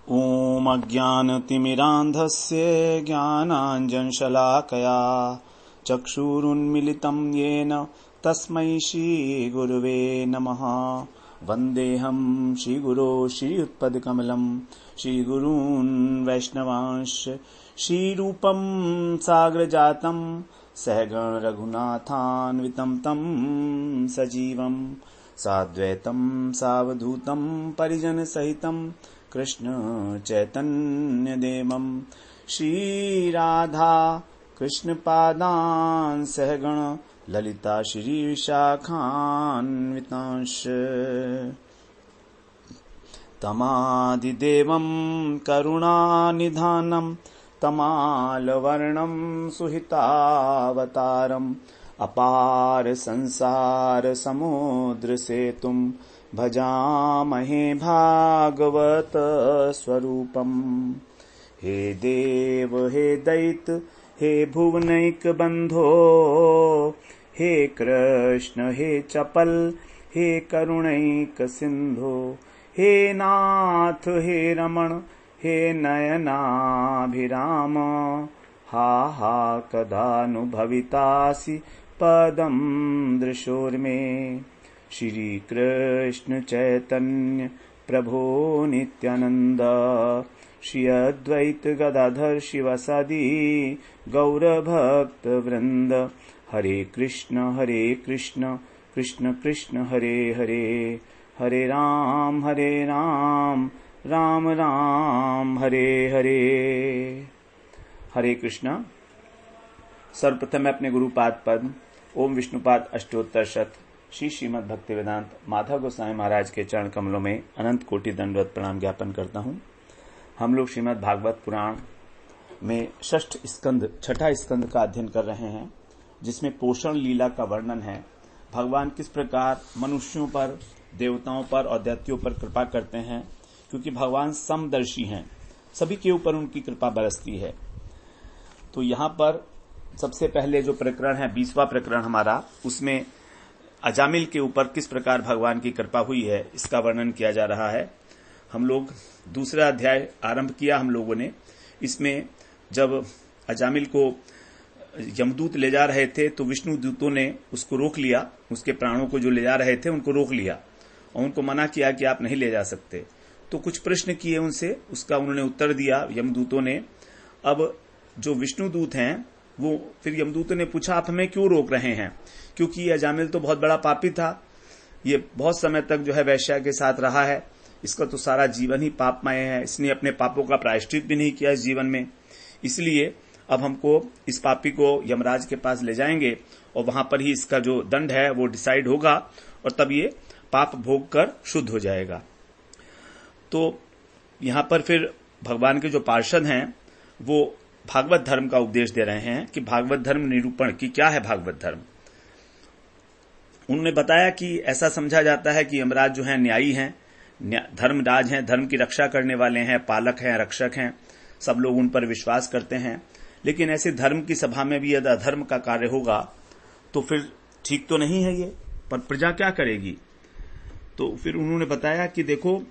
ॐ अज्ञानतिमिरान्धस्य ज्ञानाञ्जनशलाकया चक्षुरुन्मिलितं येन तस्मै श्रीगुरुवे नमः। वन्देऽहं श्रीगुरो श्रीयुत्पदकमलं श्रीगुरून् वैष्णवांश्च श्रीरूपं साग्रजातं सहगण रघुनाथान्वितं तं सजीवं साद्वैतं सावधूतं परिजनसहितं कृष्ण चैतन्य देवं श्रीराधा कृष्ण पादान् सहगण ललिता श्री विशाखान्वितांश तमादिदेवं करुणानिधानं तमालवर्णं सुहितावतारम् अपार संसार समुद्र सेतुं भजामहे भागवत स्वरूपम्। हे देव हे दैत हे भुवनैक बंधो, हे कृष्ण हे चपल हे करुणैक सिंधो, हे नाथ हे रमण हे नयनाभिराम, हा हा कदानुभवितासि पदं दृशोर्मे। श्री कृष्ण चैतन्य प्रभो नित्यानंद, श्री अद्वैत गदाधर शिवासादि गौरभक्त वृंद। हरे कृष्ण कृष्ण कृष्ण हरे हरे, हरे राम राम राम हरे हरे। हरे कृष्णा। सर्वप्रथम मैं अपने गुरुपाद पद्म ओम विष्णुपाद अष्टोत्तर शत श्री श्रीमद् भक्तिवेदांत माधव गोसाई महाराज के चरण कमलों में अनंत कोटि दंडवत प्रणाम ज्ञापन करता हूँ। हम लोग श्रीमद् भागवत पुराण में छठा स्कंद का अध्ययन कर रहे हैं, जिसमें पोषण लीला का वर्णन है। भगवान किस प्रकार मनुष्यों पर, देवताओं पर और दैत्यों पर कृपा करते हैं, क्योंकि भगवान समदर्शी हैं, सभी के ऊपर उनकी कृपा बरसती है। तो यहाँ पर सबसे पहले जो प्रकरण है 20वां प्रकरण हमारा, उसमें अजामिल के ऊपर किस प्रकार भगवान की कृपा हुई है इसका वर्णन किया जा रहा है। हम लोग दूसरा अध्याय आरंभ किया हम लोगों ने। इसमें जब अजामिल को यमदूत ले जा रहे थे तो विष्णु दूतों ने उसको रोक लिया, उसके प्राणों को जो ले जा रहे थे उनको रोक लिया और उनको मना किया कि आप नहीं ले जा सकते। तो कुछ प्रश्न किए उनसे, उसका उन्होंने उत्तर दिया यमदूतों ने। अब जो विष्णु दूत हैं वो फिर यमदूतों ने पूछा, आप हमें क्यों रोक रहे हैं? क्योंकि ये अजामिल तो बहुत बड़ा पापी था, ये बहुत समय तक जो है वैश्या के साथ रहा है, इसका तो सारा जीवन ही पापमय है, इसने अपने पापों का प्रायश्चित भी नहीं किया इस जीवन में, इसलिए अब हमको इस पापी को यमराज के पास ले जाएंगे और वहां पर ही इसका जो दंड है वो डिसाइड होगा और तब ये पाप भोग कर शुद्ध हो जाएगा। तो यहां पर फिर भगवान के जो पार्षद हैं वो भागवत धर्म का उपदेश दे रहे हैं कि भागवत धर्म निरूपण की क्या है। भागवत धर्म उन्होंने बताया कि ऐसा समझा जाता है कि यमराज जो है न्यायी हैं, धर्मराज हैं, धर्म की रक्षा करने वाले हैं, पालक हैं, रक्षक हैं, सब लोग उन पर विश्वास करते हैं। लेकिन ऐसे धर्म की सभा में भी यदि अधर्म का कार्य होगा तो फिर ठीक तो नहीं है ये, पर प्रजा क्या करेगी? तो फिर उन्होंने बताया कि देखो,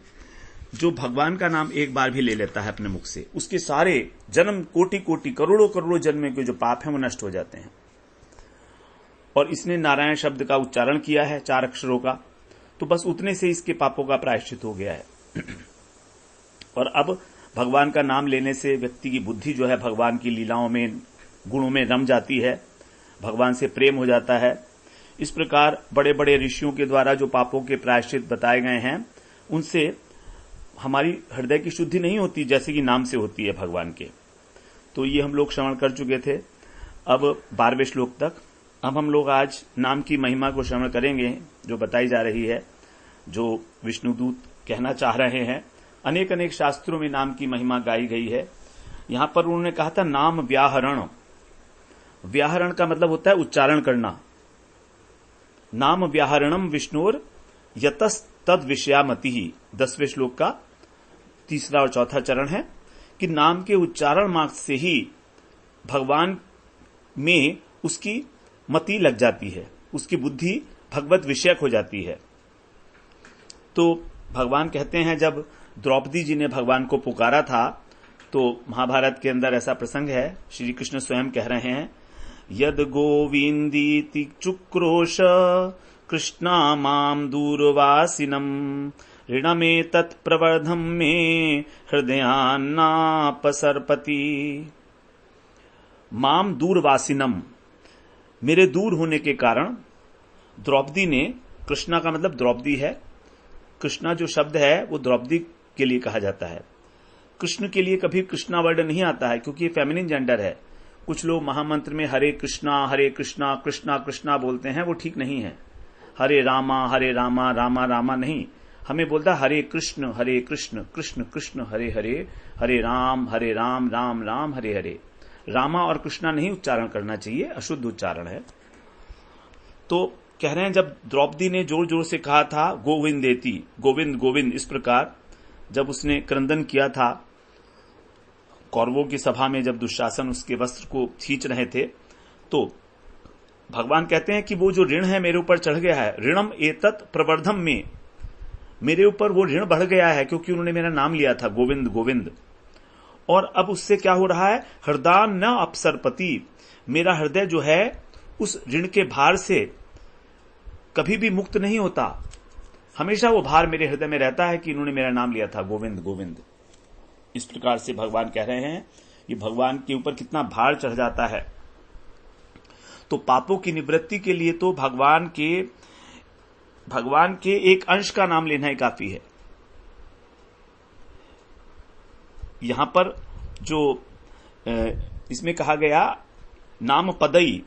जो भगवान का नाम एक बार भी ले लेता है अपने मुख से, उसके सारे जन्म कोटि कोटि करोड़ों करोड़ों जन्म के जो पाप हैं वो नष्ट हो जाते हैं। और इसने नारायण शब्द का उच्चारण किया है 4 अक्षरों का, तो बस उतने से इसके पापों का प्रायश्चित हो गया है। और अब भगवान का नाम लेने से व्यक्ति की बुद्धि जो है भगवान की लीलाओं में, गुणों में रम जाती है, भगवान से प्रेम हो जाता है। इस प्रकार बड़े बड़े ऋषियों के द्वारा जो पापों के प्रायश्चित बताए गए हैं, उनसे हमारी हृदय की शुद्धि नहीं होती जैसे कि नाम से होती है भगवान के। तो ये हम लोग श्रवण कर चुके थे अब 12वें श्लोक तक। अब हम लोग आज नाम की महिमा को श्रवण करेंगे जो बताई जा रही है, जो विष्णुदूत कहना चाह रहे हैं। अनेक अनेक शास्त्रों में नाम की महिमा गाई गई है। यहां पर उन्होंने कहा था नाम व्याहरण। व्याहरण का मतलब होता है उच्चारण करना। नाम व्याहरणम विष्णुर यतस तद विषयामति ही 10वें श्लोक का 3रा और 4था चरण है कि नाम के उच्चारण मात्र से ही भगवान में उसकी मति लग जाती है, उसकी बुद्धि भगवत विषयक हो जाती है। तो भगवान कहते हैं जब द्रौपदी जी ने भगवान को पुकारा था, तो महाभारत के अंदर ऐसा प्रसंग है, श्री कृष्ण स्वयं कह रहे हैं, यद गोविंदीति चुक्रोश कृष्णा माम दूरवासिनम ऋणमे तत्प्रवर्धम में हृदयान्नापसर्पति। माम दूरवासिनम, मेरे दूर होने के कारण द्रौपदी ने, कृष्णा का मतलब द्रौपदी है, कृष्णा जो शब्द है वो द्रौपदी के लिए कहा जाता है। कृष्ण के लिए कभी कृष्णा वर्ड नहीं आता है क्योंकि ये फेमिनिन जेंडर है। कुछ लोग महामंत्र में हरे कृष्णा कृष्णा कृष्णा बोलते हैं, वो ठीक नहीं है। हरे रामा रामा रामा नहीं, हमें बोलता हरे कृष्ण कृष्ण कृष्ण हरे हरे, हरे राम राम राम हरे हरे। रामा और कृष्णा नहीं उच्चारण करना चाहिए, अशुद्ध उच्चारण है। तो कह रहे हैं जब द्रौपदी ने जोर जोर से कहा था गोविंदेति, गोविंद गोविंद, इस प्रकार जब उसने क्रंदन किया था कौरवों की सभा में, जब दुशासन उसके वस्त्र को खींच रहे थे, तो भगवान कहते हैं कि वो जो ऋण है मेरे ऊपर चढ़ गया है, ऋणम एतत् प्रवर्धम में, मेरे ऊपर वो ऋण बढ़ गया है क्योंकि उन्होंने मेरा नाम लिया था गोविंद गोविंद। और अब उससे क्या हो रहा है, हृदय न अपसरपति, मेरा हृदय जो है उस ऋण के भार से कभी भी मुक्त नहीं होता, हमेशा वो भार मेरे हृदय में रहता है कि इन्होंने मेरा नाम लिया था गोविंद गोविंद। इस प्रकार से भगवान कह रहे हैं कि भगवान के ऊपर कितना भार चढ़ जाता है। तो पापों की निवृत्ति के लिए तो भगवान के एक अंश का नाम लेना ही काफी है। यहां पर जो इसमें कहा गया नाम पदई,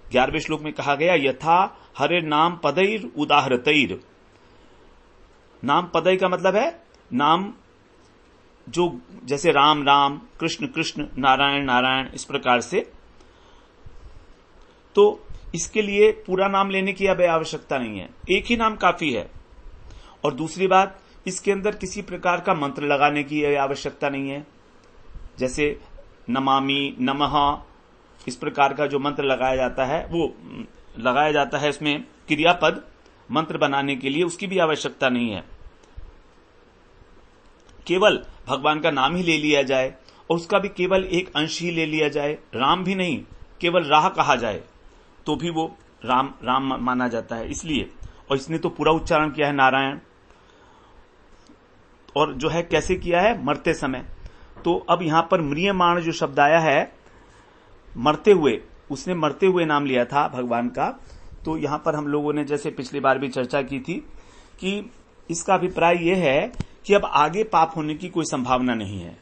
11वें श्लोक में कहा गया यथा हरे नाम पदैर उदाहरतैर। नाम पदई का मतलब है नाम जो, जैसे राम राम, कृष्ण कृष्ण, नारायण नारायण, इस प्रकार से। तो इसके लिए पूरा नाम लेने की अब आवश्यकता नहीं है, एक ही नाम काफी है। और दूसरी बात, इसके अंदर किसी प्रकार का मंत्र लगाने की आवश्यकता नहीं है, जैसे नमामि नमः, इस प्रकार का जो मंत्र लगाया जाता है वो लगाया जाता है इसमें क्रियापद मंत्र बनाने के लिए, उसकी भी आवश्यकता नहीं है। केवल भगवान का नाम ही ले लिया जाए और उसका भी केवल एक अंश ही ले लिया जाए, राम भी नहीं, केवल राह कहा जाए तो भी वो राम राम माना जाता है। इसलिए, और इसने तो पूरा उच्चारण किया है नारायण, और जो है कैसे किया है, मरते समय। तो अब यहां पर म्रियमाण जो शब्द आया है, मरते हुए, उसने मरते हुए नाम लिया था भगवान का। तो यहां पर हम लोगों ने जैसे पिछली बार भी चर्चा की थी कि इसका अभिप्राय यह है कि अब आगे पाप होने की कोई संभावना नहीं है।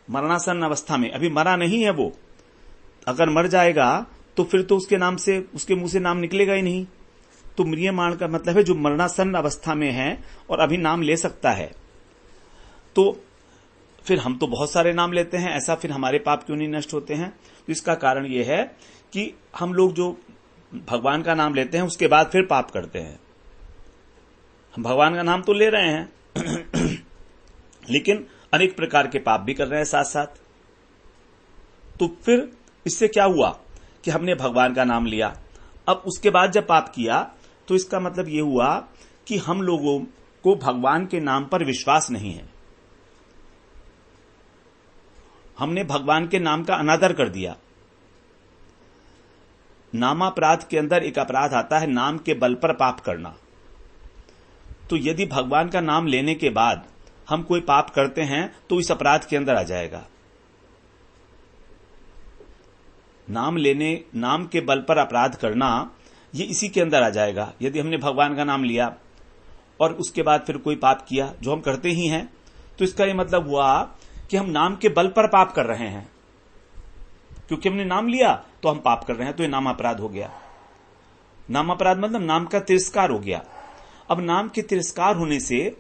मरणासन अवस्था में अभी मरा नहीं है वो, अगर मर जाएगा तो फिर तो उसके नाम से, उसके मुंह से नाम निकलेगा ही नहीं। तो म्रियमाण का मतलब है जो मरणासन अवस्था में है और अभी नाम ले सकता है। तो फिर हम तो बहुत सारे नाम लेते हैं, ऐसा फिर हमारे पाप क्यों नहीं नष्ट होते हैं? तो इसका कारण यह है कि हम लोग जो भगवान का नाम लेते हैं उसके बाद फिर पाप करते हैं। हम भगवान का नाम तो ले रहे हैं लेकिन अनेक प्रकार के पाप भी कर रहे हैं साथ साथ। तो फिर इससे क्या हुआ कि हमने भगवान का नाम लिया, अब उसके बाद जब पाप किया तो इसका मतलब यह हुआ कि हम लोगों को भगवान के नाम पर विश्वास नहीं है, हमने भगवान के नाम का अनादर कर दिया। नामापराध के अंदर एक अपराध आता है नाम के बल पर पाप करना। तो यदि भगवान का नाम लेने के बाद हम कोई पाप करते हैं तो इस अपराध के अंदर आ जाएगा। नाम के बल पर अपराध करना, ये इसी के अंदर आ जाएगा। यदि हमने भगवान का नाम लिया और उसके बाद फिर कोई पाप किया, जो हम करते ही हैं, तो इसका यह मतलब हुआ कि हम नाम के बल पर पाप कर रहे हैं। क्योंकि हमने नाम लिया तो हम पाप कर रहे हैं, तो ये नाम अपराध हो गया। नाम अपराध मतलब नाम का तिरस्कार हो गया। अब नाम के तिरस्कार होने से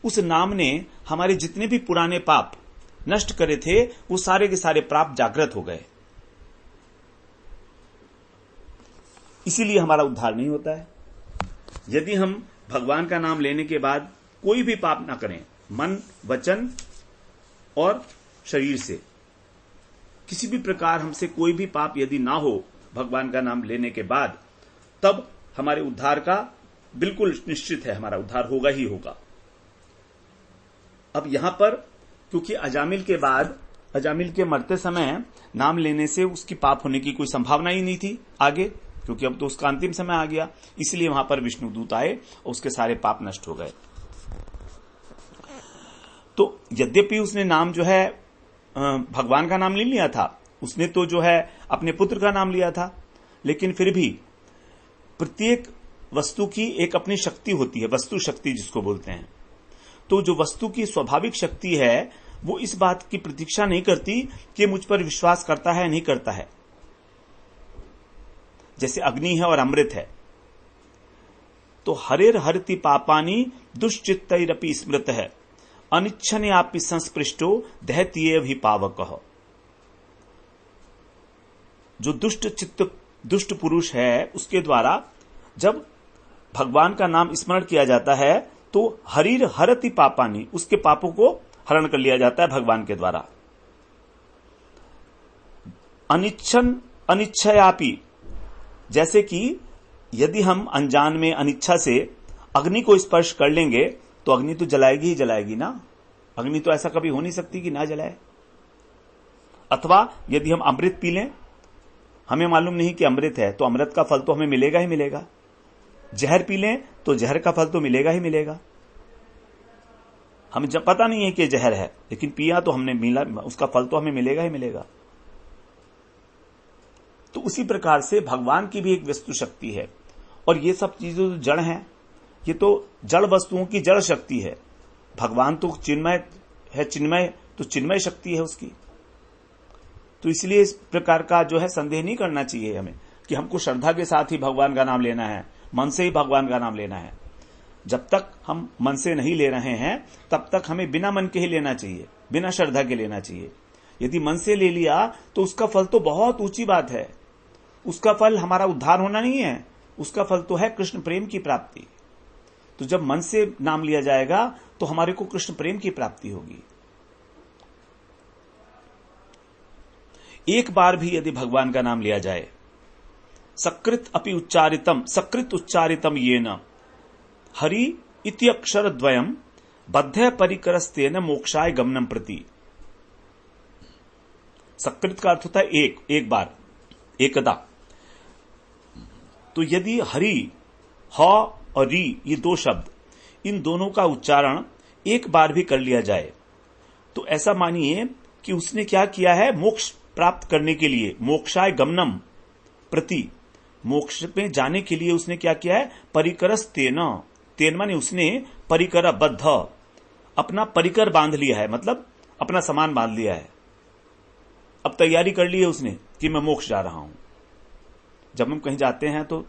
उस नाम ने हमारे जितने भी पुराने पाप नष्ट करे थे, वो सारे के सारे पाप जागृत हो गए। इसीलिए हमारा उद्धार नहीं होता है। यदि हम भगवान का नाम लेने के बाद कोई भी पाप ना करें, मन, वचन और शरीर से किसी भी प्रकार हमसे कोई भी पाप यदि ना हो भगवान का नाम लेने के बाद, तब हमारे उद्धार का बिल्कुल निश्चित है, हमारा उद्धार होगा ही होगा। अब यहां पर क्योंकि अजामिल के बाद, अजामिल के मरते समय नाम लेने से उसकी पाप होने की कोई संभावना ही नहीं थी आगे, क्योंकि अब तो उसका अंतिम समय आ गया, इसलिए वहां पर विष्णुदूत आए और उसके सारे पाप नष्ट हो गए। तो यद्यपि उसने नाम जो है भगवान का नाम नहीं लिया था, उसने तो जो है अपने पुत्र का नाम लिया था, लेकिन फिर भी प्रत्येक वस्तु की एक अपनी शक्ति होती है, वस्तु शक्ति जिसको बोलते हैं। तो जो वस्तु की स्वाभाविक शक्ति है वो इस बात की प्रतीक्षा नहीं करती कि मुझ पर विश्वास करता है नहीं करता है। जैसे अग्नि है और अमृत है, तो हरेर हरति पापानी दुष्चित्तैरपि स्मृत है, अनिच्छन्यापि संस्पृष्टो दहत्येव ही पावकः। जो दुष्ट पुरुष है उसके द्वारा जब भगवान का नाम स्मरण किया जाता है तो हरीर हरति पापानी, उसके पापों को हरण कर लिया जाता है भगवान के द्वारा। अनिच्छयापि, जैसे कि यदि हम अनजान में अनिच्छा से अग्नि को स्पर्श कर लेंगे तो अग्नि तो जलाएगी ही जलाएगी ना, अग्नि तो ऐसा कभी हो नहीं सकती कि ना जलाए। अथवा यदि हम अमृत पी लें, हमें मालूम नहीं कि अमृत है, तो अमृत का फल तो हमें मिलेगा ही मिलेगा। जहर पी लें तो जहर का फल तो मिलेगा ही मिलेगा। हमें जब पता नहीं है कि जहर है, लेकिन पिया तो हमने मिला, उसका फल तो हमें मिलेगा ही मिलेगा। तो उसी प्रकार से भगवान की भी एक वस्तु शक्ति है, और ये सब चीजें जो जड़ हैं, ये तो जड़ वस्तुओं की जड़ शक्ति है। भगवान तो चिन्मय है, चिन्मय तो चिन्मय शक्ति है उसकी। तो इसलिए इस प्रकार का जो है संदेह नहीं करना चाहिए हमें कि हमको श्रद्धा के साथ ही भगवान का नाम लेना है, मन से ही भगवान का नाम लेना है। जब तक हम मन से नहीं ले रहे हैं तब तक हमें बिना मन के ही लेना चाहिए, बिना श्रद्धा के लेना चाहिए। यदि मन से ले लिया तो उसका फल तो बहुत ऊंची बात है। उसका फल हमारा उद्धार होना नहीं है, उसका फल तो है कृष्ण प्रेम की प्राप्ति। तो जब मन से नाम लिया जाएगा तो हमारे को कृष्ण प्रेम की प्राप्ति होगी। एक बार भी यदि भगवान का नाम लिया जाए, सकृत अपि उच्चारितम, सकृत उच्चारितम ये न हरि इति अक्षर द्वयम बद्ध परिकरस्तेन मोक्षाय गमनम प्रति। सकृत का अर्थ होता है एक बार, एकदा। तो यदि हरि, ह और री, ये दो शब्द, इन दोनों का उच्चारण एक बार भी कर लिया जाए तो ऐसा मानिए कि उसने क्या किया है, मोक्ष प्राप्त करने के लिए, मोक्षाय गमनम प्रति, मोक्ष में जाने के लिए उसने क्या किया है, परिकरस तेन माने उसने परिकर बद्ध, अपना परिकर बांध लिया है, मतलब अपना सामान बांध लिया है। अब तैयारी कर ली है उसने कि मैं मोक्ष जा रहा हूं। जब हम कहीं जाते हैं तो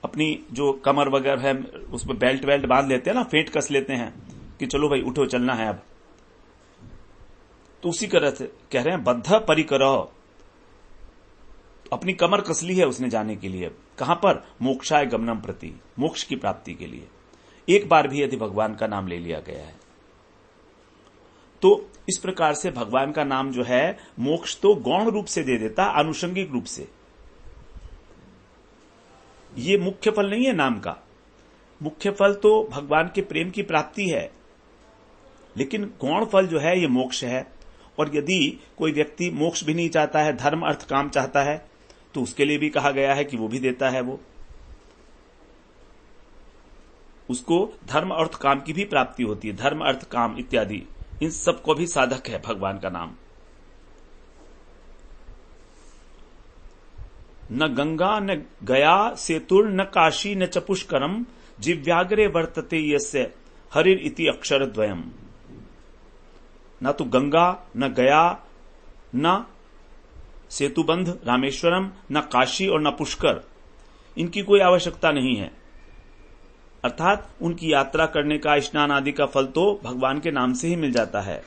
अपनी जो कमर वगैरह है उसमें बेल्ट वेल्ट बांध लेते हैं ना, फेंट कस लेते हैं कि चलो भाई उठो चलना है अब। तो उसी तरह से कह रहे हैं बद्ध परिकर, अपनी कमर कस ली है उसने जाने के लिए। कहां पर, मोक्षाय गमनम प्रति, मोक्ष की प्राप्ति के लिए। एक बार भी यदि भगवान का नाम ले लिया गया है तो इस प्रकार से भगवान का नाम जो है मोक्ष तो गौण रूप से दे देता, आनुषंगिक रूप से। ये मुख्य फल नहीं है नाम का, मुख्य फल तो भगवान के प्रेम की प्राप्ति है, लेकिन गौण फल जो है ये मोक्ष है। और यदि कोई व्यक्ति मोक्ष भी नहीं चाहता है, धर्म अर्थ काम चाहता है, तो उसके लिए भी कहा गया है कि वो भी देता है, वो उसको धर्म अर्थ काम की भी प्राप्ति होती है। धर्म अर्थ काम इत्यादि इन सब को भी साधक है भगवान का नाम। न गंगा न गया सेतुर न काशी न च पुष्करम जिव्याग्रे वर्तते यस्य हरिर इति अक्षर द्वयम। न तो गंगा न गया न सेतुबंध रामेश्वरम न काशी और न पुष्कर, इनकी कोई आवश्यकता नहीं है। अर्थात उनकी यात्रा करने का, स्नान आदि का फल तो भगवान के नाम से ही मिल जाता है।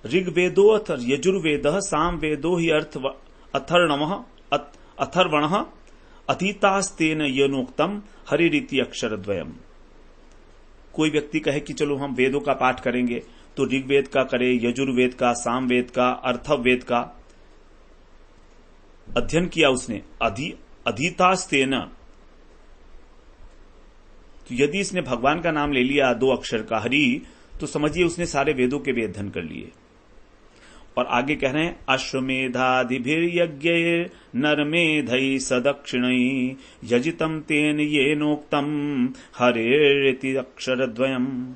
ऋग्वेदो यजुर्वेद साम वेदो ही अर्थ अथर्वण अधीतास्तेन यनोक्तम हरिरीति अक्षर द्वयम। कोई व्यक्ति कहे कि चलो हम वेदों का पाठ करेंगे, तो ऋग्वेद का करे, यजुर्वेद का, सामवेद का, अर्थवेद का अध्ययन किया उसने। अधीतास्तेन तो यदि इसने भगवान का नाम ले लिया 2 अक्षर का हरि, तो समझिए उसने सारे वेदों के वेद अध्ययन कर लिए। और आगे कह रहे हैं अश्वमेधादिभिर्यज्ञ नरमेधई सदक्षिणई यजितम तेन ये नोक्तम हरेति अक्षरद्वयम्।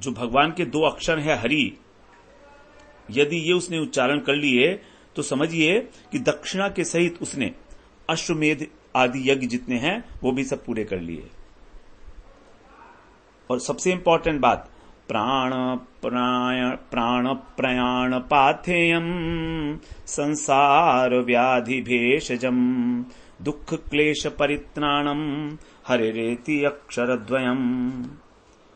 जो भगवान के 2 अक्षर है हरि, यदि ये उसने उच्चारण कर लिए तो समझिए कि दक्षिणा के सहित उसने अश्वमेध आदि यज्ञ जितने हैं वो भी सब पूरे कर लिए। और सबसे इंपॉर्टेंट बात, प्राण प्रयाण पाथेयम संसार व्याधि भेषजम दुख क्लेश परित्राणम हरेरेति अक्षरद्वयम्।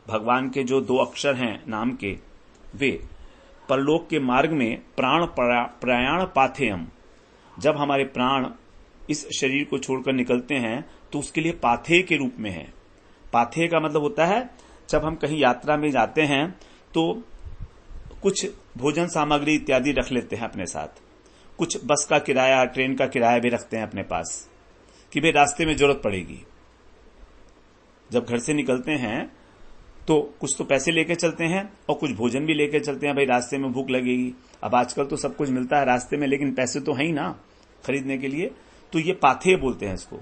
भगवान के जो 2 अक्षर हैं नाम के, वे परलोक के मार्ग में प्राण प्रयाण पाथेयम, जब हमारे प्राण इस शरीर को छोड़कर निकलते हैं तो उसके लिए पाथेय के रूप में है। पाथेय का मतलब होता है जब हम कहीं यात्रा में जाते हैं तो कुछ भोजन सामग्री इत्यादि रख लेते हैं अपने साथ, कुछ बस का किराया ट्रेन का किराया भी रखते हैं अपने पास कि भाई रास्ते में जरूरत पड़ेगी। जब घर से निकलते हैं तो कुछ तो पैसे लेके चलते हैं और कुछ भोजन भी लेके चलते हैं, भाई रास्ते में भूख लगेगी। अब आजकल तो सब कुछ मिलता है रास्ते में, लेकिन पैसे तो है ही ना खरीदने के लिए, तो ये पाथेय बोलते हैं इसको।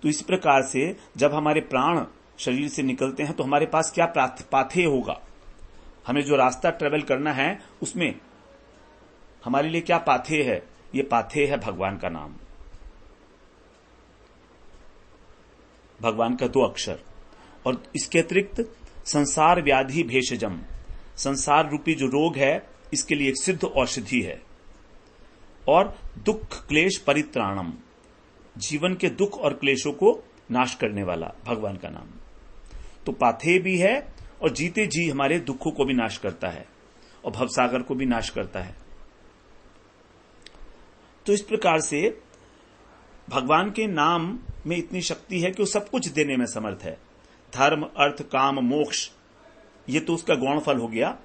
तो इस प्रकार से जब हमारे प्राण शरीर से निकलते हैं तो हमारे पास क्या पाथेय होगा, हमें जो रास्ता ट्रेवल करना है उसमें हमारे लिए क्या पाथेय है, ये पाथेय है भगवान का नाम, भगवान का 2 अक्षर। और इसके अतिरिक्त संसार व्याधि भेषजम, संसार रूपी जो रोग है इसके लिए एक सिद्ध औषधि है। और दुख क्लेश परित्राणम, जीवन के दुख और क्लेशों को नाश करने वाला भगवान का नाम। तो पाथेय भी है और जीते जी हमारे दुखों को भी नाश करता है और भवसागर को भी नाश करता है। तो इस प्रकार से भगवान के नाम में इतनी शक्ति है कि वो सब कुछ देने में समर्थ है। धर्म अर्थ काम मोक्ष, ये तो उसका गौण फल हो गया,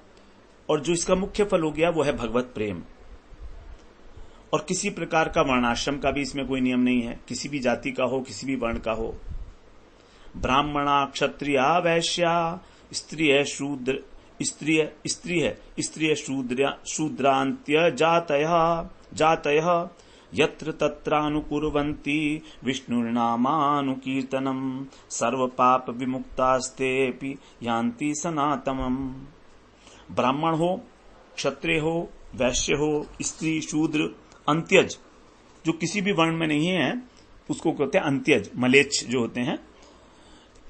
और जो इसका मुख्य फल हो गया वो है भगवत प्रेम। और किसी प्रकार का वर्णाश्रम का भी इसमें कोई नियम नहीं है, किसी भी जाति का हो, किसी भी वर्ण का हो। ब्राह्मणा क्षत्रिया वैश्या स्त्री है शूद्र, स्त्री है शूद्रांत्य जातयः यत्र तत्रानुकुर्वन्ति विष्णुर्नामानुकीर्तनम् सर्व पाप विमुक्तास्तेऽपि यान्ति सनातनम्। ब्राह्मण हो, क्षत्रिय हो, वैश्य हो, स्त्री, शूद्र, अंत्यज, जो किसी भी वर्ण में नहीं है उसको कहते हैं अंत्यज, मलेच्छ जो होते हैं,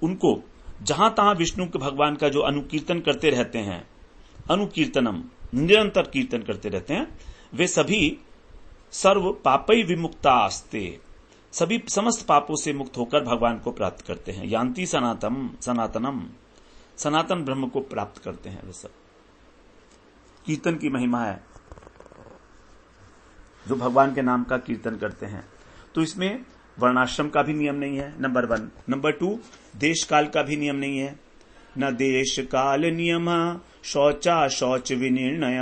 उनको जहां तहां विष्णु के भगवान का जो अनुकीर्तन करते रहते हैं, अनुकीर्तनम, निरंतर कीर्तन करते रहते हैं, वे सभी सर्व पापई विमुक्तास्ते, सभी समस्त पापों से मुक्त होकर भगवान को प्राप्त करते हैं। यान्ति सनातनम, सनातन ब्रह्म को प्राप्त करते हैं। वे सब कीर्तन की महिमा है जो भगवान के नाम का कीर्तन करते हैं। तो इसमें वर्णाश्रम का भी नियम नहीं है, नंबर 1। नंबर 2, देश काल का भी नियम नहीं है। न देश काल नियम शौचा शौच विनिर्णय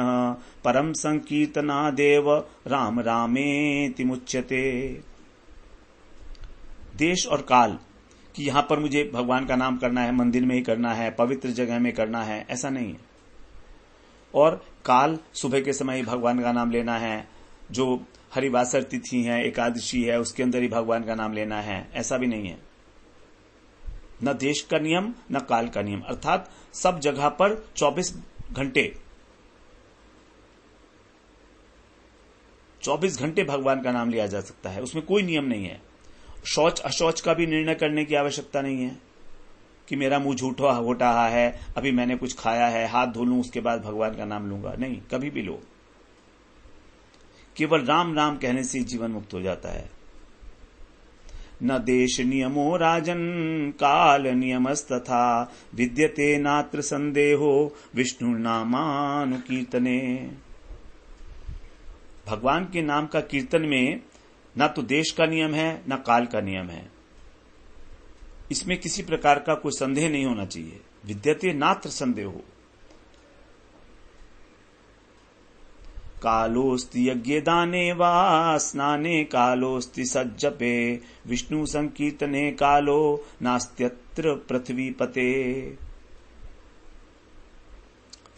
परम संकीर्तना देव राम रामेति मुच्यते। देश और काल कि यहां पर मुझे भगवान का नाम करना है, मंदिर में ही करना है, पवित्र जगह में करना है, ऐसा नहीं है। और काल सुबह के समय ही भगवान का नाम लेना है, जो हरिवासर तिथि है, एकादशी है, उसके अंदर ही भगवान का नाम लेना है, ऐसा भी नहीं है। न देश का नियम न काल का नियम, अर्थात सब जगह पर 24 घंटे भगवान का नाम लिया जा सकता है, उसमें कोई नियम नहीं है। शौच अशौच का भी निर्णय करने की आवश्यकता नहीं है कि मेरा मुंह झूठा हो रहा है, अभी मैंने कुछ खाया है, हाथ धो लूं उसके बाद भगवान का नाम लूंगा, नहीं, कभी भी लो। केवल राम राम कहने से जीवन मुक्त हो जाता है। न देश नियमो राजन काल नियमस्तथा विद्यते नात्र संदेहो विष्णु नामानुकीर्तने। भगवान के नाम का कीर्तन में न तो देश का नियम है न काल का नियम है, इसमें किसी प्रकार का कोई संदेह नहीं होना चाहिए। विद्यते नात्र संदेहो, कालोस्ति यज्ञे दाने वा स्नाने कालोस्ति सज्जपे विष्णु संकीर्तने कालो नास्त्यत्र पृथ्वीपते।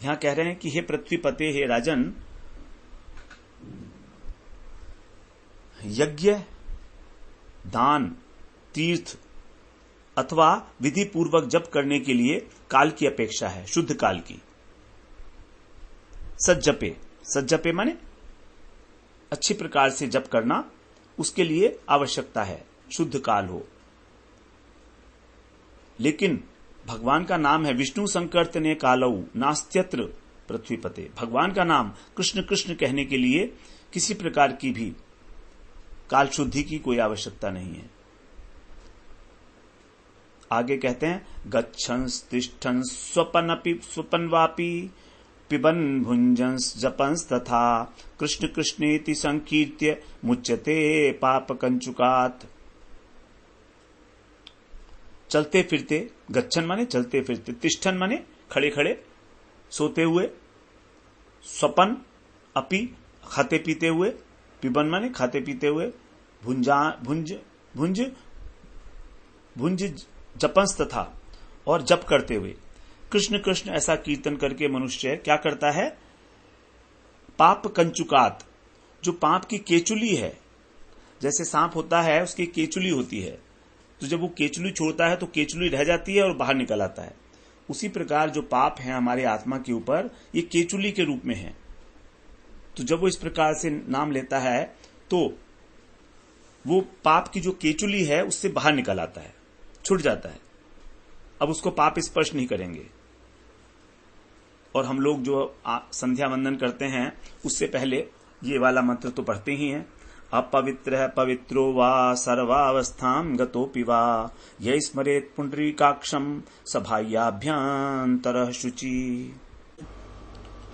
यहां कह रहे हैं कि हे पृथ्वीपते, हे राजन, यज्ञ, दान, तीर्थ अथवा विधि पूर्वक जप करने के लिए काल की अपेक्षा है, शुद्ध काल की। सज्जपे, सज्जपे माने अच्छी प्रकार से जप करना, उसके लिए आवश्यकता है शुद्ध काल हो। लेकिन भगवान का नाम है विष्णु संकीर्तने कालऊ नास्त्यत्र पृथ्वीपते। भगवान का नाम कृष्ण कृष्ण कहने के लिए किसी प्रकार की भी काल शुद्धि की कोई आवश्यकता नहीं है। आगे कहते हैं गच्छंस तिष्ठन् स्वपन्वापि पिबन भुंजंस जपंस तथा कृष्ण कृष्णेति संकीर्त्य मुच्यते पाप कंचुकात। चलते फिरते, गच्छन माने चलते फिरते, तिष्ठन माने खड़े खड़े सोते हुए, स्वपन अपि खाते पीते हुए, पिबन माने खाते पीते हुए, भुंज जपंस तथा और जप करते हुए। कृष्ण कृष्ण ऐसा कीर्तन करके मनुष्य क्या करता है? पाप कंचुकात, जो पाप की केचुली है, जैसे सांप होता है उसकी केचुली होती है, तो जब वो केचुली छोड़ता है तो केचुली रह जाती है और बाहर निकल आता है। उसी प्रकार जो पाप है हमारे आत्मा के ऊपर, ये केचुली के रूप में है। तो जब वो इस प्रकार से नाम लेता है तो वो पाप की जो केचुली है उससे बाहर निकल आता है, छूट जाता है। अब उसको पाप स्पर्श नहीं करेंगे। और हम लोग जो संध्या वंदन करते हैं उससे पहले ये वाला मंत्र तो पढ़ते ही हैं। अपवित्र पवित्रो वा सर्वावस्थां गतोपि वा ये स्मरेत पुंडरीकाक्षम सभायाभ्यंतरः शुचि।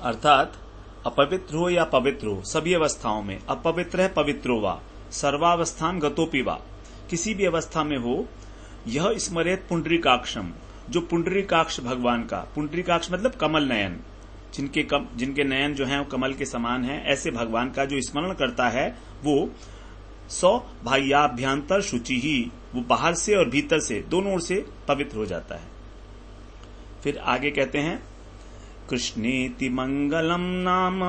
अर्थात अपवित्र हो या पवित्र हो, सभी अवस्थाओं में, अपवित्र है पवित्रो वा सर्वावस्थां गतोपि वा, किसी भी अवस्था में हो, यह स्मरेत पुंडरीकाक्षम, जो पुंडरीकाक्ष भगवान का, पुंडरीकाक्ष मतलब कमल नयन, जिनके नयन जो हैं वो कमल के समान हैं, ऐसे भगवान का जो स्मरण करता है वो बाह्याभ्यंतर शुचि ही, वो बाहर से और भीतर से दोनों ओर से पवित्र हो जाता है। फिर आगे कहते हैं कृष्णेति मंगलम नाम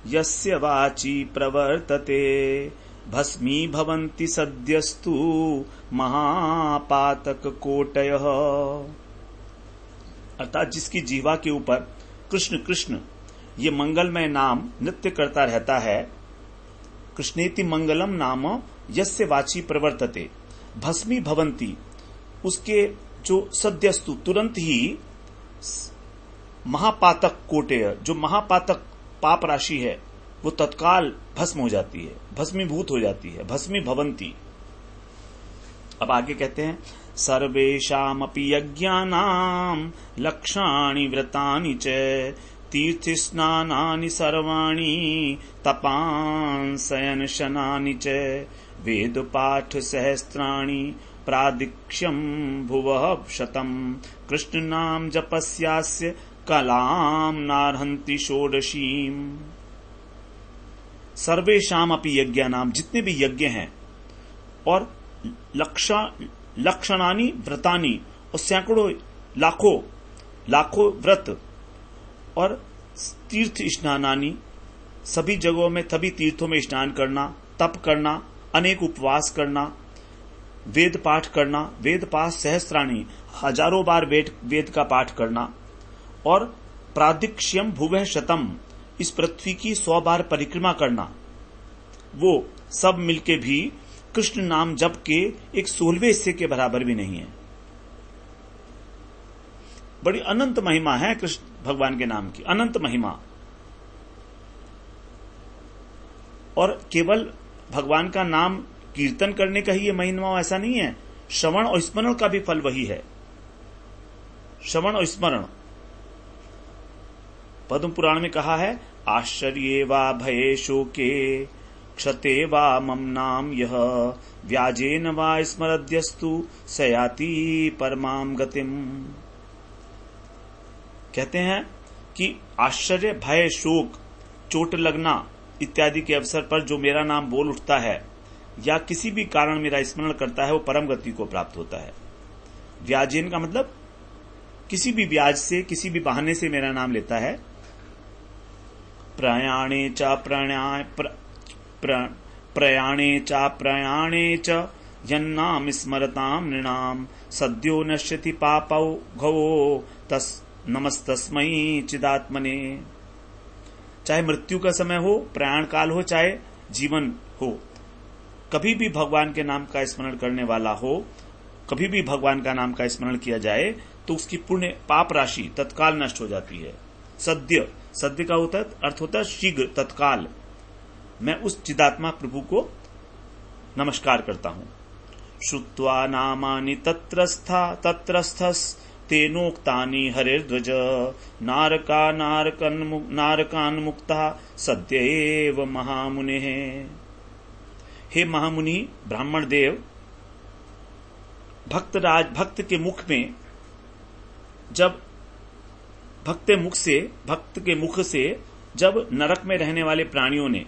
यस्य वाची प्रवर्तते भस्मी भवन्ति सद्यस्तु महापातक कोटयः। अर्थात जिसकी जीवा के ऊपर कृष्ण कृष्ण ये मंगलमय नाम नृत्य करता रहता है, कृष्णेति मंगलम नाम यस्य वाची प्रवर्तते भस्मी भवन्ति, उसके जो सद्यस्तु तुरंत ही महापातक कोटेय, जो महापातक पाप राशि है वो तत्काल भस्म हो जाती है, भस्मीभूत हो जाती है, भस्मी भवन्ति। अब आगे कहते हैं सर्वेषामपि यज्ञानां लक्षाणि व्रतानि च तीर्थस्नानानि सर्वाणि तपांसयन शनानि च वेदपाठ सहस्राणि प्रादिक्ष्यं भुवः शतम् कृष्णनाम जपस्यास्य कलां नार्हन्ति षोडशीम्। सर्वेषाम अपि यज्ञानाम, जितने भी यज्ञ हैं, और लक्षणानि व्रतानि, और सैकड़ों लाखों व्रत, और तीर्थ स्नानानि, सभी जगहों में सभी तीर्थों में स्नान करना, तप करना, अनेक उपवास करना, वेद पाठ करना, वेद पाठ सहस्राणी, हजारों बार वेद का पाठ करना, और प्रादिक्ष्यम भुवः शतम, इस पृथ्वी की 100 बार परिक्रमा करना, वो सब मिलके भी कृष्ण नाम जप के एक 16वें हिस्से के बराबर भी नहीं है। बड़ी अनंत महिमा है कृष्ण भगवान के नाम की, अनंत महिमा। और केवल भगवान का नाम कीर्तन करने का ही ये महिमा ऐसा नहीं है, श्रवण और स्मरण का भी फल वही है। श्रवण और स्मरण, पद्म पुराण में कहा है आश्चर्ये वा भये शोके क्षते वा मम नाम यह व्याजेन वा स्मरद्यस्तु सयाति परमाम गतिम। कहते हैं कि आश्चर्य भय शोक चोट लगना इत्यादि के अवसर पर जो मेरा नाम बोल उठता है या किसी भी कारण मेरा स्मरण करता है वो परम गति को प्राप्त होता है। व्याजेन का मतलब किसी भी व्याज से, किसी भी बहाने से मेरा नाम लेता है। प्रयाणे च प्रयाणे च यन्नाम स्मरताम नृणाम सद्यो नश्यति पापौ घवो नमस्तस्मै चिदात्मने। चाहे मृत्यु का समय हो, प्रयाण काल हो, चाहे जीवन हो, कभी भी भगवान के नाम का स्मरण करने वाला हो, कभी भी भगवान का नाम का स्मरण किया जाए तो उसकी पुण्य पाप राशि तत्काल नष्ट हो जाती है। सद्य का अर्थ होता है शीघ्र, तत्काल। मैं उस चिदात्मा प्रभु को नमस्कार करता हूं। श्रुत्वा नामानि तत्रस्थस तेनोक्तानि हरिर्ध्वज नारकान मुक्ता सद्य एव महामुने। हे महामुनि ब्राह्मण देव, भक्त के मुख से जब नरक में रहने वाले प्राणियों ने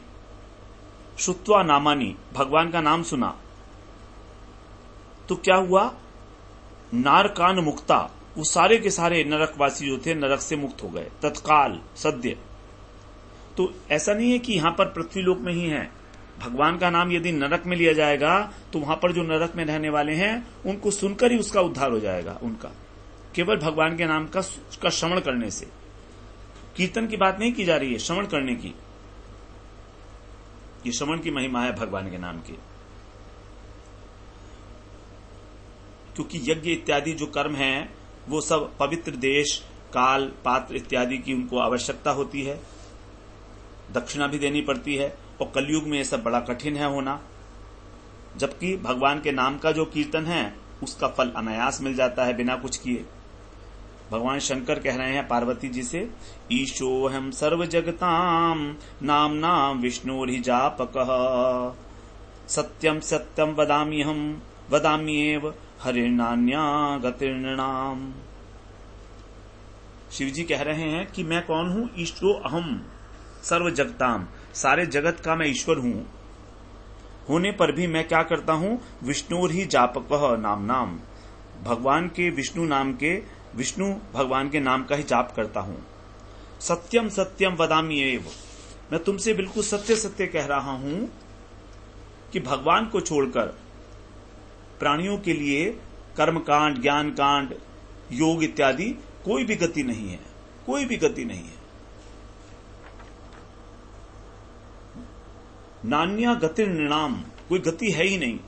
श्रुत्वा नामानि भगवान का नाम सुना तो क्या हुआ? नारकान मुक्ता, वो सारे के सारे नरकवासी जो थे नरक से मुक्त हो गए तत्काल, सद्य। तो ऐसा नहीं है कि यहां पर पृथ्वीलोक में ही है। भगवान का नाम यदि नरक में लिया जाएगा तो वहां पर जो नरक में रहने वाले हैं उनको सुनकर ही उसका उद्धार हो जाएगा उनका, केवल भगवान के नाम का श्रवण करने से। कीर्तन की बात नहीं की जा रही है, श्रवण करने की। ये श्रवण की महिमा है भगवान के नाम की, क्योंकि यज्ञ इत्यादि जो कर्म हैं वो सब पवित्र देश, काल, पात्र इत्यादि की उनको आवश्यकता होती है, दक्षिणा भी देनी पड़ती है, और कलयुग में ये सब बड़ा कठिन है होना। जबकि भगवान के नाम का जो कीर्तन है उसका फल अनायास मिल जाता है बिना कुछ किए। भगवान शंकर कह रहे हैं पार्वती जी से, ईशोऽहं सर्व जगताम नाम नाम विष्णुर्हि जापकः सत्यम सत्यम वदाम्येव हरिर्नान्या गतिर्नृणाम। शिव जी कह रहे हैं कि मैं कौन हूं? ईशो अहम सर्व जगताम, सारे जगत का मैं ईश्वर हूं। होने पर भी मैं क्या करता हूं? विष्णुर्हि जापकः नाम, भगवान के विष्णु भगवान के नाम का ही जाप करता हूं। सत्यम सत्यम वदाम्येव, मैं तुमसे बिल्कुल सत्य सत्य कह रहा हूं कि भगवान को छोड़कर प्राणियों के लिए कर्मकांड, ज्ञान कांड, योग इत्यादि कोई भी गति नहीं है, कोई भी गति नहीं है। नान्या गतिर्नृणाम, कोई गति है ही नहीं।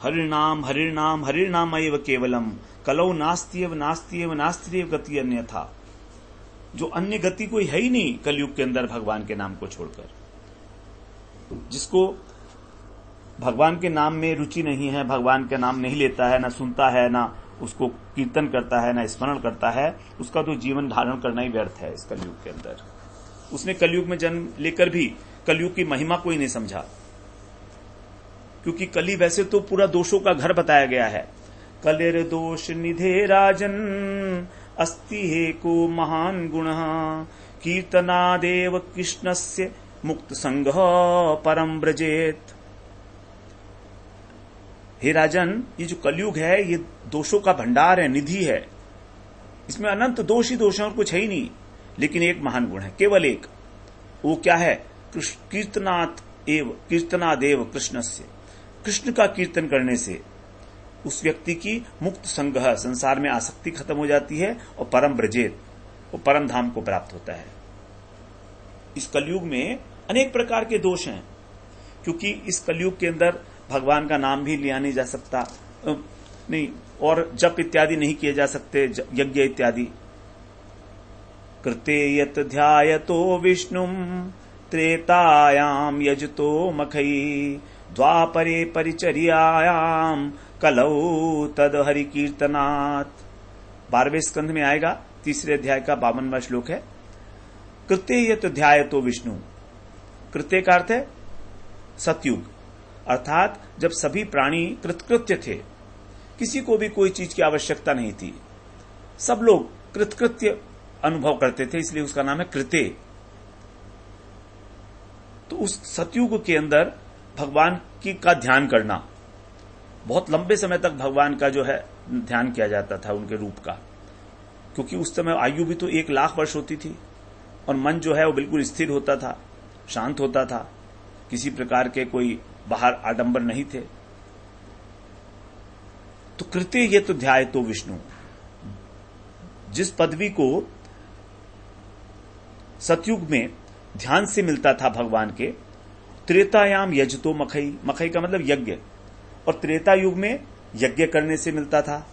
हरिर्नाम हरिर्नाम हरिर्नाम एव केवलम कलौ नास्त्येव गति अन्यथा। जो अन्य गति कोई है ही नहीं कलयुग के अंदर भगवान के नाम को छोड़कर। जिसको भगवान के नाम में रुचि नहीं है, भगवान का नाम नहीं लेता है, ना सुनता है, ना उसको कीर्तन करता है, ना स्मरण करता है, उसका तो जीवन धारण करना ही व्यर्थ है इस कलयुग के अंदर। उसने कलयुग में जन्म लेकर भी कलयुग की महिमा कोई नहीं समझा, क्योंकि कली वैसे तो पूरा दोषों का घर बताया गया है। कलिर दोष निधे राजन अस्ति हे को महान गुण कीर्तनादेव कृष्णस्य मुक्त संग परम ब्रजेत। हे राजन, ये जो कलयुग है ये दोषों का भंडार है, निधि है। इसमें अनंत दोष ही दोष है और कुछ है ही नहीं, लेकिन एक महान गुण है, केवल एक। वो क्या है? कीर्तनादेव कृष्णस्य, कृष्ण का कीर्तन करने से उस व्यक्ति की मुक्त संग, संसार में आसक्ति खत्म हो जाती है और परम ब्रजेत, वो परम धाम को प्राप्त होता है। इस कलयुग में अनेक प्रकार के दोष हैं, क्योंकि इस कलयुग के अंदर भगवान का नाम भी लिया नहीं जा सकता, नहीं, और जप इत्यादि नहीं किए जा सकते, यज्ञ इत्यादि। कृते यत ध्यायतो विष्णुम त्रेतायाम यजतो मखई द्वापरे परिचर्यायाम कलौ तद हरि कीर्तनात्। 12वें स्कंध में आएगा, 3 अध्याय का 52वां श्लोक है। कृते यत ध्यायतो विष्णु, कृत्य का अर्थ है सतयुग, अर्थात जब सभी प्राणी कृतकृत्य थे, किसी को भी कोई चीज की आवश्यकता नहीं थी, सब लोग कृतकृत्य अनुभव करते थे, इसलिए उसका नाम है कृते। तो उस सतयुग के अंदर भगवान की का ध्यान करना, बहुत लंबे समय तक भगवान का जो है ध्यान किया जाता था, उनके रूप का, क्योंकि उस समय आयु भी तो 1,00,000 वर्ष होती थी और मन जो है वो बिल्कुल स्थिर होता था, शांत होता था, किसी प्रकार के कोई बाहर आडंबर नहीं थे। तो कृत्य ये तो ध्याय तो विष्णु, जिस पदवी को सतयुग में ध्यान से मिलता था भगवान के, त्रेतायाम यजतो मखई, मखई का मतलब यज्ञ, और त्रेता युग में यज्ञ करने से मिलता था।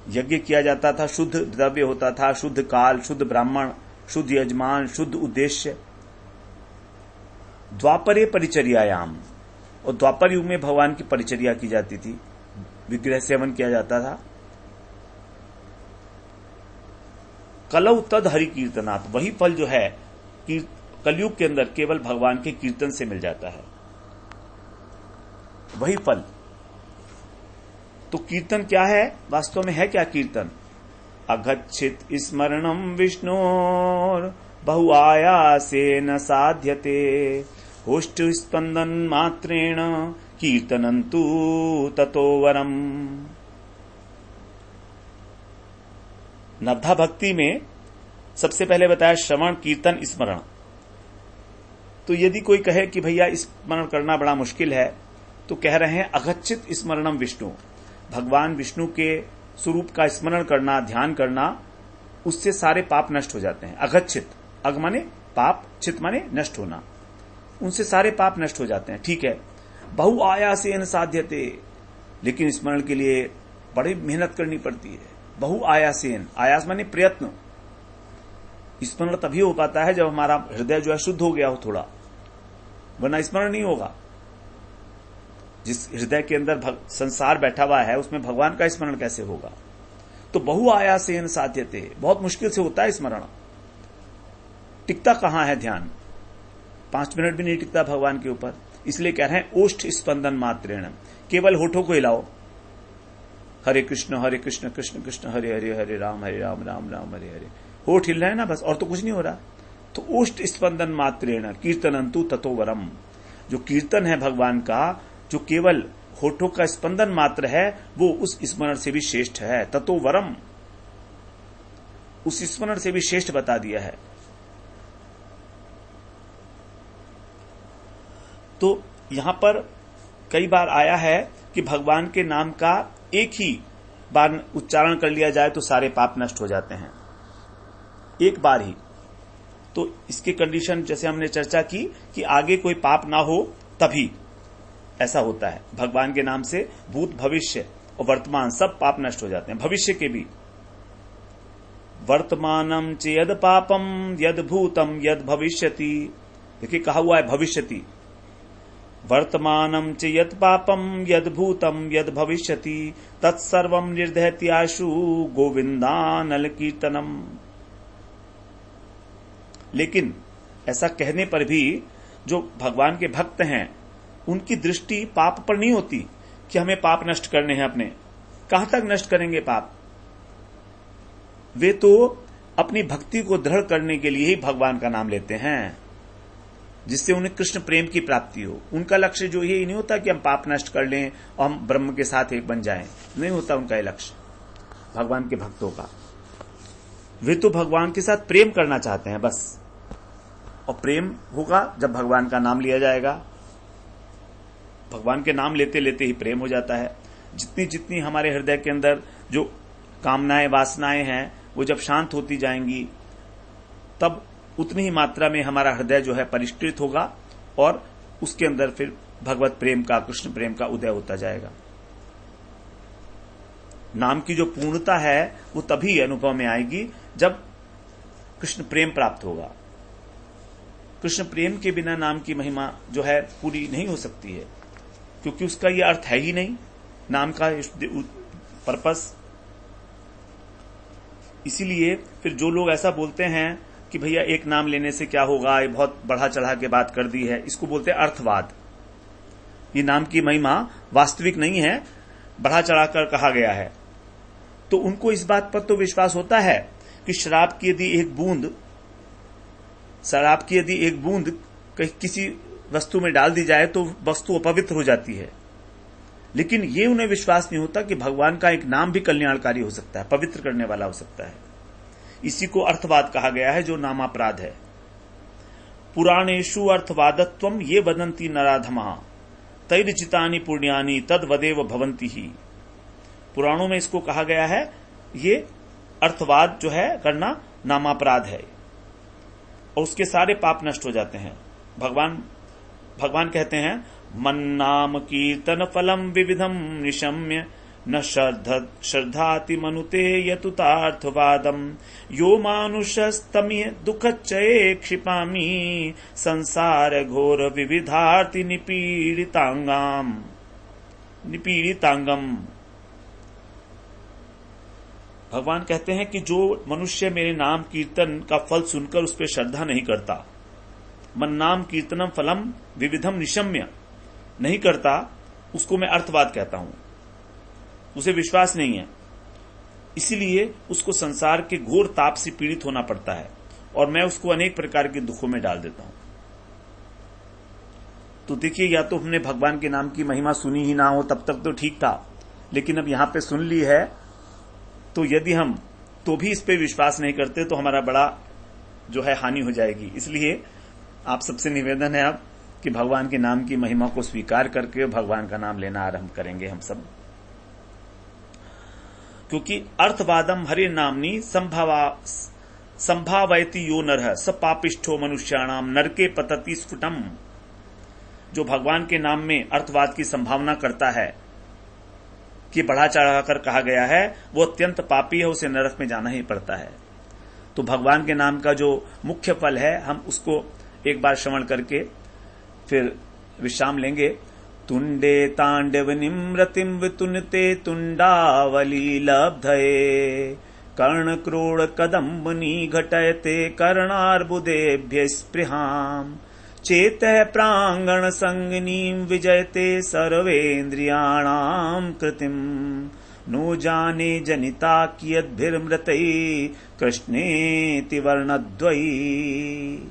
यज्ञ किया जाता था, शुद्ध द्रव्य होता था, शुद्ध काल, शुद्ध ब्राह्मण, शुद्ध यजमान, शुद्ध उद्देश्य। द्वापरे परिचर्यायाम, और द्वापर युग में भगवान की परिचर्या की जाती थी, विग्रह सेवन किया जाता था। कलौ तद हरि कीर्तनात्, वही फल जो है कलयुग के अंदर केवल भगवान के कीर्तन से मिल जाता है, वही फल। तो कीर्तन क्या है, वास्तव में है क्या कीर्तन? अगच्छित स्मरणम विष्णोर बहुआयासेन साध्यते, होष्ठ स्पंदन मात्रेण कीर्तनन्तु ततो वरम। नवधा भक्ति में सबसे पहले बताया श्रवण, कीर्तन, स्मरण। तो यदि कोई कहे कि भैया स्मरण करना बड़ा मुश्किल है, तो कह रहे हैं अगच्छित स्मरणम विष्णु, भगवान विष्णु के स्वरूप का स्मरण करना, ध्यान करना, उससे सारे पाप नष्ट हो जाते हैं। अगच्छित, अग माने पाप, चित माने नष्ट होना, उनसे सारे पाप नष्ट हो जाते हैं। ठीक है, बहु आयासेन साध्यते, लेकिन स्मरण के लिए बड़ी मेहनत करनी पड़ती है। बहु आयासेन, आयास माने प्रयत्न। स्मरण तभी हो पाता है जब हमारा हृदय जो है शुद्ध हो गया हो थोड़ा, वरना स्मरण नहीं होगा। जिस हृदय के अंदर संसार बैठा हुआ है, उसमें भगवान का स्मरण कैसे होगा? तो बहु आयासेन साध्यते, बहुत मुश्किल से होता है स्मरण। टिकता कहां है ध्यान? 5 मिनट भी नहीं टिकता भगवान के ऊपर। इसलिए कह रहे हैं ओष्ठ स्पंदन मात्रेण, केवल होठों को हिलाओ, हरे कृष्ण कृष्ण कृष्ण हरे हरे, हरे राम राम राम हरे हरे, होठ हिल रहे हैं ना बस, और तो कुछ नहीं हो रहा। तो ओष्ठ स्पंदन मात्रेण कीर्तनंतु ततो वरम, जो कीर्तन है भगवान का, जो केवल होठों का स्पंदन मात्र है, वो उस स्मरण से भी श्रेष्ठ है। ततो वरम, उस स्मरण से भी श्रेष्ठ बता दिया है। तो यहां पर कई बार आया है कि भगवान के नाम का एक ही बार उच्चारण कर लिया जाए तो सारे पाप नष्ट हो जाते हैं, एक बार ही। तो इसके कंडीशन जैसे हमने चर्चा की कि आगे कोई पाप ना हो, तभी ऐसा होता है। भगवान के नाम से भूत, भविष्य और वर्तमान सब पाप नष्ट हो जाते हैं, भविष्य के भी। वर्तमानम च यद पापम यद भूतम यद भविष्यति, देखिए कहा हुआ है भविष्यति। वर्तमानम च यद पापम यद भूतम यद भविष्यति तत्सर्वम निर्दहत्याशु गोविंदानल कीर्तनम। लेकिन ऐसा कहने पर भी जो भगवान के भक्त हैं, उनकी दृष्टि पाप पर नहीं होती कि हमें पाप नष्ट करने हैं अपने। कहां तक नष्ट करेंगे पाप? वे तो अपनी भक्ति को दृढ़ करने के लिए ही भगवान का नाम लेते हैं, जिससे उन्हें कृष्ण प्रेम की प्राप्ति हो। उनका लक्ष्य जो ये नहीं होता कि हम पाप नष्ट कर लें और हम ब्रह्म के साथ एक बन जाएं, नहीं होता उनका ये लक्ष्य भगवान के भक्तों का। वे तो भगवान के साथ प्रेम करना चाहते हैं बस, और प्रेम होगा जब भगवान का नाम लिया जाएगा। भगवान के नाम लेते लेते ही प्रेम हो जाता है। जितनी जितनी हमारे हृदय के अंदर जो कामनाएं, वासनाएं हैं, वो जब शांत होती जाएंगी, तब उतनी ही मात्रा में हमारा हृदय जो है परिष्कृत होगा और उसके अंदर फिर भगवत प्रेम का, कृष्ण प्रेम का उदय होता जाएगा। नाम की जो पूर्णता है वो तभी अनुभव में आएगी जब कृष्ण प्रेम प्राप्त होगा। कृष्ण प्रेम के बिना नाम की महिमा जो है पूरी नहीं हो सकती है, क्योंकि उसका ये अर्थ है ही नहीं, नाम का पर्पस। इसीलिए फिर जो लोग ऐसा बोलते हैं कि भैया एक नाम लेने से क्या होगा, ये बहुत बढ़ा चढ़ा के बात कर दी है, इसको बोलते हैं अर्थवाद। ये नाम की महिमा वास्तविक नहीं है, बढ़ा चढ़ाकर कहा गया है। तो उनको इस बात पर तो विश्वास होता है कि शराब की यदि एक बूंद किसी वस्तु में डाल दी जाए तो वस्तु अपवित्र हो जाती है, लेकिन ये उन्हें विश्वास नहीं होता कि भगवान का एक नाम भी कल्याणकारी हो सकता है, पवित्र करने वाला हो सकता है। इसी को अर्थवाद कहा गया है, जो नामापराध है। पुराणेषु अर्थवादत्वम ये वदन्ति नराधमः तैर्जितानि पुण्यानि तद्वदेव भवन्ति ही। पुराणों में इसको कहा गया है, ये अर्थवाद जो है करना नामापराध है और उसके सारे पाप नष्ट हो जाते हैं। भगवान कहते हैं, मन्नाम कीर्तन फलम विविधम निशम्य न श्रद्धाति मनुते यतुतार्थवादम यो मानुषस्तमिह दुःखच्चये क्षिपामि संसार घोर विविधार्ति निपीड़ितांगम। भगवान कहते हैं कि जो मनुष्य मेरे नाम कीर्तन का फल सुनकर उस पर श्रद्धा नहीं करता, मन्नाम कीर्तनम फलम विविधम निशम्य नहीं करता, उसको मैं अर्थवाद कहता हूं। उसे विश्वास नहीं है, इसीलिए उसको संसार के घोर ताप से पीड़ित होना पड़ता है और मैं उसको अनेक प्रकार के दुखों में डाल देता हूं। तो देखिए, या तो हमने भगवान के नाम की महिमा सुनी ही ना हो तब तक तो ठीक था, लेकिन अब यहां पे सुन ली है, तो यदि हम तो भी इस पे विश्वास नहीं करते तो हमारा बड़ा जो है हानि हो जाएगी। इसलिए आप सबसे निवेदन है अब कि भगवान के नाम की महिमा को स्वीकार करके भगवान का नाम लेना आरंभ करेंगे हम सब, क्योंकि अर्थवादम हरे नामनी संभावयति यो नरः स पापिष्ठो मनुष्याणाम नरके पतति स्फुटम। जो भगवान के नाम में अर्थवाद की संभावना करता है कि बढ़ा चढ़ाकर कहा गया है, वो अत्यंत पापी है, उसे नरक में जाना ही पड़ता है। तो भगवान के नाम का जो मुख्य फल है, हम उसको एक बार श्रवण करके फिर विश्राम लेंगे। तुंडे तांडव निम्रतिम वितुनते तुंडावली लब्धये कर्ण क्रोड़ कदम्बनी घटयते कर्णार्बुदेभ्य स्पृहाम चेतः प्रांगण संगनीम विजयते सर्वेन्द्रियाणाम कृतिम नो जाने जनिता कियद्भिर्मृतै कृष्णेति वर्णद्वयी।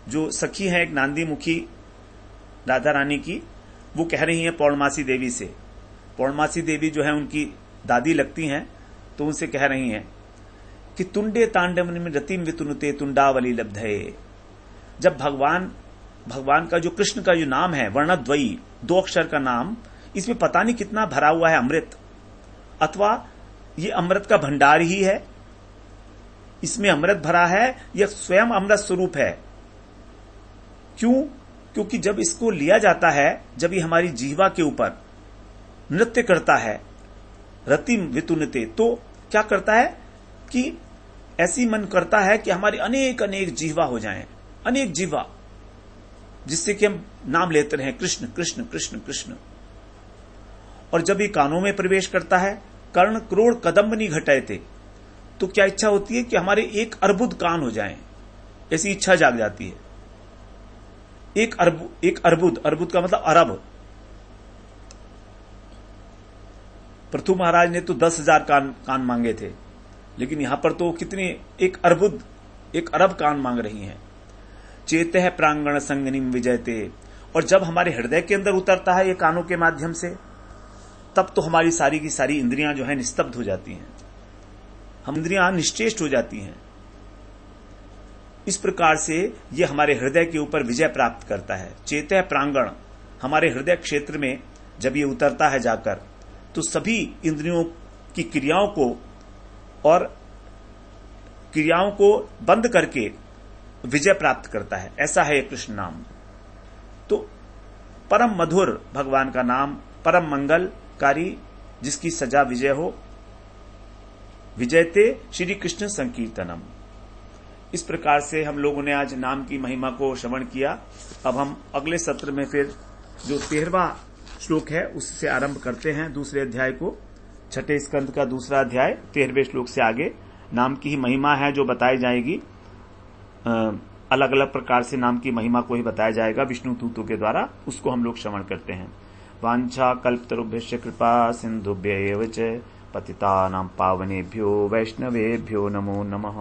जो सखी है एक नांदी मुखी राधा रानी की, वो कह रही हैं पौर्णमासी देवी से। पौर्णमासी देवी जो है उनकी दादी लगती हैं, तो उनसे कह रही हैं कि तुंडे तांडव में रतिम वितुनुते तुंडावली लब्धये। जब भगवान का जो कृष्ण का जो नाम है वर्णद्वयी, 2 अक्षर का नाम, इसमें पता नहीं कितना भरा हुआ है अमृत, अथवा ये अमृत का भंडार ही है, इसमें अमृत भरा है, यह स्वयं अमृत स्वरूप है। क्यों? क्योंकि जब इसको लिया जाता है, जब ये हमारी जीवा के ऊपर नृत्य करता है, रतिम वितुनते, तो क्या करता है कि ऐसी मन करता है कि हमारी अनेक अनेक जीवा हो जाएं, अनेक जीवा, जिससे कि हम नाम लेते रहें कृष्ण कृष्ण कृष्ण कृष्ण। और जब ये कानों में प्रवेश करता है, कर्ण क्रोड़ कदम्बनी घटयते, तो क्या इच्छा होती है कि हमारे 1 अर्बुद कान हो जाएं, ऐसी इच्छा जाग जाती है। एक अर्बुद का मतलब अरब। पृथु महाराज ने तो 10,000 कान मांगे थे, लेकिन यहां पर तो कितने, 1 अरब कान मांग रही हैं। चेतः प्रांगण संगनिम विजयते, और जब हमारे हृदय के अंदर उतरता है ये कानों के माध्यम से, तब तो हमारी सारी की सारी इंद्रियां जो है निस्तब्ध हो जाती हैं, हम इंद्रियां निश्चेष्ट हो जाती हैं। इस प्रकार से ये हमारे हृदय के ऊपर विजय प्राप्त करता है। चेतः प्रांगण, हमारे हृदय क्षेत्र में जब ये उतरता है जाकर, तो सभी इंद्रियों की क्रियाओं को बंद करके विजय प्राप्त करता है। ऐसा है कृष्ण नाम। तो परम मधुर भगवान का नाम, परम मंगलकारी, जिसकी सजा विजय हो। विजयते श्री कृष्ण संकीर्तनम। इस प्रकार से हम लोगों ने आज नाम की महिमा को श्रवण किया। अब हम अगले सत्र में फिर जो 13वां श्लोक है उससे आरंभ करते हैं, दूसरे अध्याय को। 6ठे स्कंद का दूसरा अध्याय 13वें श्लोक से आगे नाम की ही महिमा है जो बताई जाएगी। अलग अलग प्रकार से नाम की महिमा को ही बताया जाएगा विष्णु दूतों के द्वारा, उसको हम लोग श्रवण करते हैं। वांछा कल्पतरुभ्यश्च कृपा सिंधुभ्य एव च पतितानां पावनेभ्यो वैष्णवेभ्यो नमो नमः।